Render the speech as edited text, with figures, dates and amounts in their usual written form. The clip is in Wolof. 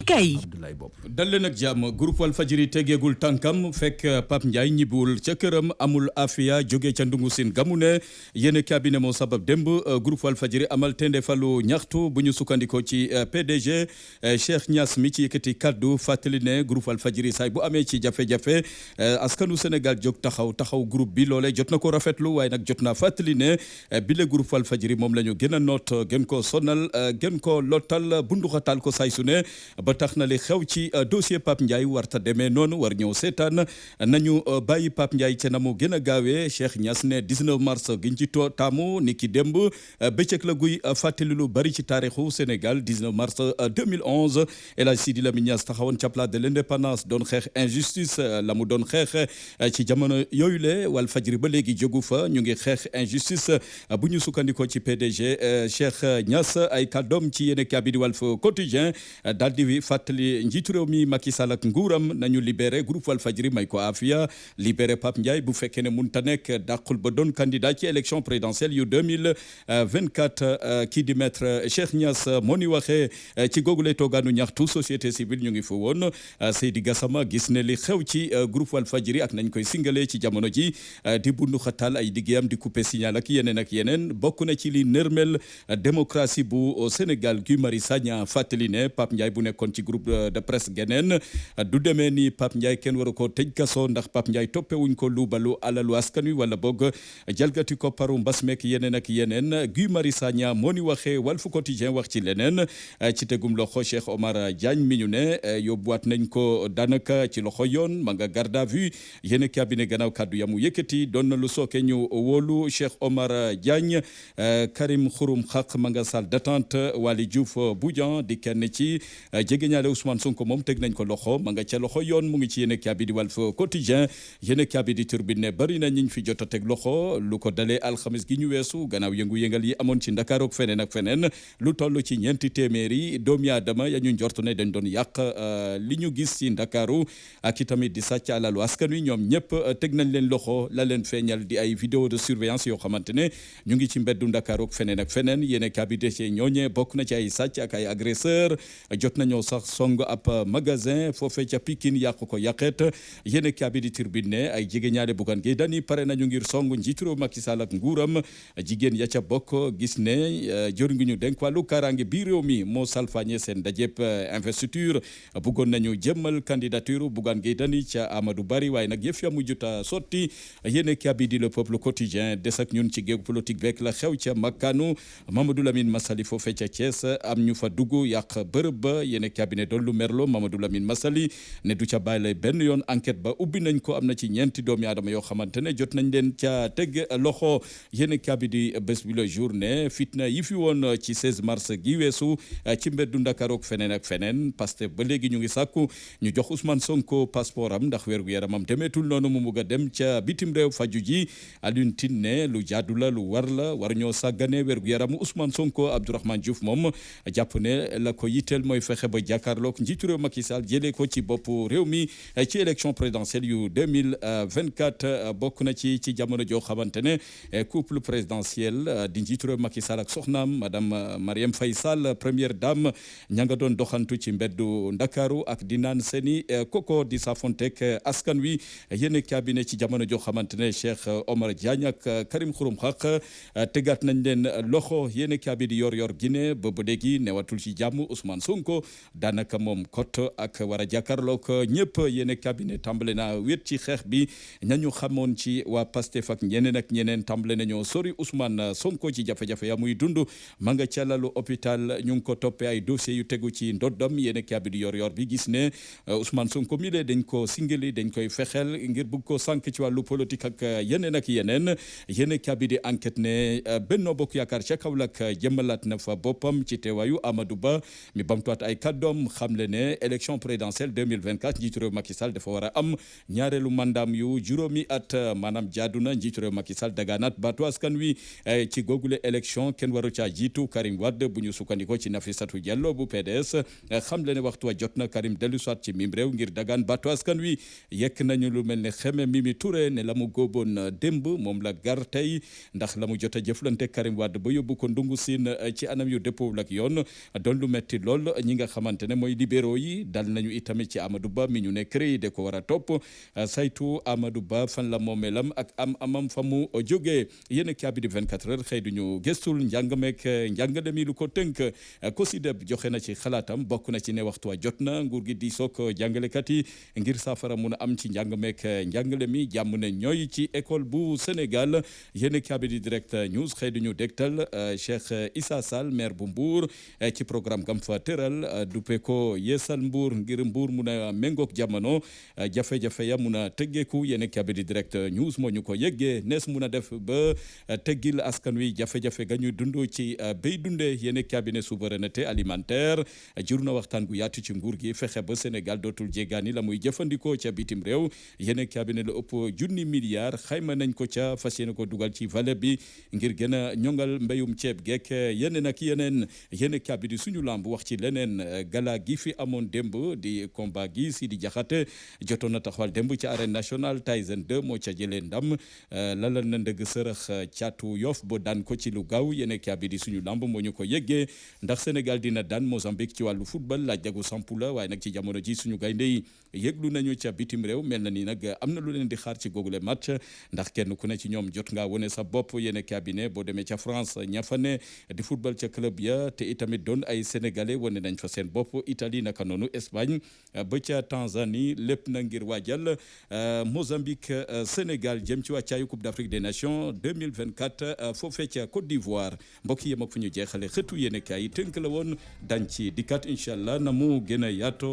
kay Abdoulaye Bob dal leen ak jàmm groupe Walfadjri tegeegul tànkam fekk Pape Ndiaye ñibbiwul ca këram amul afia jóge ca ndungu sin gamu ne yéen cabinet moo sabab démb groupe Walfadjri amal tende falu ñaxtu bu ñu sukkandikoo ci PDG Cheikh Niass mi ci yëkkati kaddu fàttali ne groupe Walfadjri saay bu amee ci jafe-jafe askanu Sénégal jóg taxaw groupe bi loolee jot na ko rafetlu waaye nag jot naa fàttali ne bile groupe Walfadjri moom la ñu gën a noot gën ko sonal gën ko lottal bunduxatal ko saay su ne ba tax na li xew ci dossier Pape Ndiaye warta demee noonu war ñëw seetaan nañu bàyyi Pape Ndiaye ca na mu gën a gaawee Cheikh Niass ne 19 mars giñ ci taamu ni ki démb bëccëg la guy fàttali lu bari ci taarixu Sénégal 19 mars 2011 El Hadji Sidi Lamine Niass taxawoon ca place de l'indépendance doon xeex injustice la mu doon xeex ci jamono yooyu le Walfadjri ba léegi jógu fa ñu ngi xeex injustice bu ñu sukkandikoo ci PDG Cheikh Niass ay kàddoom ci yéen a bi di Walf Quotidien daal di fàttali njiitu réew mi Macky Sall ak nguuram nañu libéré groupe Walfadjri may ko afia libéré Pape Ndiaye bu fekkee ne mënta nekk dàqul ba doon candidat ci élection présidentielle yu 2024 kii di maître Cheikh Niass moo ni waxee ci googu lay toogaanu ñaxtu société civile ñu ngi fa woon Seydi Gassama gis ne li xew ci groupe Walfadjri ak nañ koy singale ci jamono ji di bundu xatal ay liggéeyam di couper signal ak yeneen bokk na ci li nërmel démocratie bu Sénégal Guy Marius Sagna fàttali ne Pape Ndiaye bu nekkoon ci groupe de presse geneen du demee ni Pape Ndiaye kenn waru ko tëj kaso ndax Pape Ndiaye toppewuñ ko luubalu alalu askan wi wala boog jalgati ko paru mbas meek yeneen Guy Marius Sagna moo ni waxee Walf Quotidien wax ci leneen ci tegum loxo Cheikh Omar Diagne mi ñu ne yóbbuwaat nañ ko daanaka ci loxo yoon ma nga garde à vue yéen cabinet gannaaw kaddu yamu yëkkati doon na lu sooke ñu wóolu Cheikh Omar Diagne Karim Xurum Xaq ma nga salle d'attente Waly Diouf Bodian di kenn ci jegeñaale Ousmane Sonko moom teg nañ ko loxo ma nga ca loxo yoon mu ngi ci yéen cabinet di Walf Quotidien yéen cabinet di Tribune ne bari na ñiñ fi jot a teg loxo lu ko dalee alxamis gi ñu weesu gannaaw yëngu-yëngal yi amoon ci Ndakaaru ak feneen lu toll ci ñeenti téeméeri doomi aadama ya ñu njort ne dañ doon yàq li ñu gis ci Ndakaaru ak itamit di sàcc alalu askan wi ñoom ñëpp teg nañ leen loxo la leen feeñal di ay vidéo de surveillance yoo xamante ne ñu ngi ci mbeddu Ndakaaru ak feneen yéen cabinet ci ñooñe bokk na ci ay sàcc ak ay agresseur jot nañoo sax song ab magasin foofee ca Pikine yàq ko yàqeet yéen cabinet di Tribune ne ay jegeñaale Bougane Gueye Dany pare nañu ngir song njiitu réew Macky Sall ak nguuram jigéen ya ca bokk gis ne jor ngi ñu denk wàllu kaaraange biir réew mi moo salfañe seen dajep investiture bëggoon nañu jëmmal candidature Bougane Gueye Dany ca Amadou Bari waaye nag yëf ya mujjuta sotti yéen cabinet di Le Peuple Quotidien des ak ñun ci géew politique beek la xew ca makkanu Mamadou Lamine Massaly foofee ca Thiès am ñu fa dugg yàq bërëb ba yéen cabinet doon lu merlo Mamadou Lamine Massaly ne du ca bàyyi benn yoon enquête ba ubbi nañ ko am na ci ñeenti doomi aadama yoo xamante ne jot nañ leen ca teg loxo yéen cabinet di bés bi le jour ne fitna yi fi woon ci 16 mars gi weesu ci mbeddu Ndakaaru ak feneen Pastef ba léegi ñu ngi sàkku ñu jox Ousmane Sonko passeport am ndax wérgu yaramam demeetul noonu mu mugg a dem ca bitim réew faju ji Alioune Tine ne lu jaadu la lu war ñoo sàggane wérgu yaramu Ousmane Sonko Abdourahmane Diouf moom jàpp ne la ko yitteel mooy fexe ba jàkkaarloog njiitu réew Macky Sall jëlee ko ci bopp réew mi ci élection présidentielle yu 2024 bokk na ci jamono joo xamante ne couple présidentiel di njiitu réew Macky Sall ak soxnaam madame Marième Faye Sall première dame ña nga doon doxantu ci mbeddu Ndakaaru ak di naan seeni koko di safontek askan wi yéen cabinet ci jamono joo xamante ne Cheikh Omar Diagne ak Karim Xurum Xaq tegaat nañ leen loxo yéen cabinet di yor Guinée ba léegi newatul ci jàmm Ousmane Sonko daanaka moom kot ak war a jàkkaarloog ñëpp yéen cabinet tàmbale na wét ci xeex bi ñañu xamoon ci waa Pastef ak ñeneen tàmbale nañoo sori Ousmane Sonko ci jafe-jafe ya muy dund ma nga ca lalu hôpital ñu ngi ko toppee ay dossiers yu tegu ci ndoddam yéen cabinet di yor bi gis ne Ousmane Sonko mi dañ ko singali dañ koy fexeel ngir bëgg ko sànq ci wàllu politique ak yeneen yéen cabinet di enquête ne Benno Bokk Yaakaar ca Kaolack jëmmalaat na fa boppam ci teewaayu Amadou Ba mi bamtuwaat ay kàddoom xamle ne élection présidentielle 2024 njiitu réew Macky Sall dafa war a am ñaareelu mandaam yu juróomi at maanaam jaadu na njiitu réew Macky Sall dagaanaat baatu askan wi ci googule élection kenn waru caa jiitu Karim Wade bu ñu sukkandikoo ci Nafissatou Diallo bu PDS xamle ne waxtu wa jot na Karim dellu soit ci mim réew ngir dagaan baatu askan wi yekk nañu lu mel ne xeme Mimi Touré ne la mu góoboon démb moom la gar tey ndax la mu jot a jëflante Karim Wade ba yóbbu ko ndungu siin ci anam yu dëppoo ak yoon doon lu metti lool ñi nga xamante xamante ne mooy libéraux yi dal nañu itamit ci Amadou Ba mi ñu ne CREI de ko war a topp saytu Amadou Ba fan la moomeelam ak amam fa mu jógee yéen a bi di 24 heures xëy duñu gëstul njàngameek njàngale mi lu ko tënk COSYDEP joxe na ci xalaatam bokk na ci ne waxtu wa jot na nguur gi di soog jàngalekat yi ngir saafara mun a am ci njàngameek njàngale mi jàmm ne ñooy ci école bu Sénégal yéen a bi di direct news xëy duñu dégtal Cheikh Issa Sall maire bu Mbour ci programme gam fa tëral duppe ko yeesal Mbour ngir Mbour mun a méngoog jamono jafe-jafe ya mun a teggeeku yéen a bi di direct news moo ñu ko yëggee nees mun a def ba teggil askan wi jafe-jafe ga ñuy dund ci béy dundee yéen cabinet souveraineté alimentaire jur na waxtaan gu yaatu ci nguur gi fexe ba Sénégal dootul jéegaani la muy jëfandikoo ca bitim réew yéen cabinet la ëpp junni milliards xayma nañ ko ca fas yéene ko dugal ci valet bi ngir gën a ñongal mbéyum ceeb geek yeneen ak yeneen yéen cabinet suñu lamb wax ci leneen gala gi fi amoon démb di combat gi si di jaxate jotoon na taxawal démb ci arène nationale Tyson 2 moo ca jëlee ndam lalal na ndëgg sërëx caatu yof bo daan ko ci lu gaaw yéen kaabi di suñu lamb moo ñu ko yëggee ndax Sénégal dina daan Mozambique ci wàllu football laaj jagu sampu la waaye nag ci jamono ji suñu gaynde yi yëglu nañu ca bitim réew mel na ni nag am na lu leen di xaar ci googule match ndax kenn ku ne ci ñoom jot ngaa wone sa bopp yéen cabinet boo demee ca France ña fa ne di football ca club ya te itamit doon ay sénégalais wane nañ fa seen bopp Italie naka noonu Espagne ba ca Tanzanie lépp na ngir waajal Mozambique Sénégal jëm ci wàccaayu Coupe d'Afrique des Nations 2024 foofee ca Côte d'Ivoire mbokk yi yem ak fu ñu jeexale xëtu yéen kaay yi tënk la woon dañ ci dikkat incha allah na mu gën a yaatoo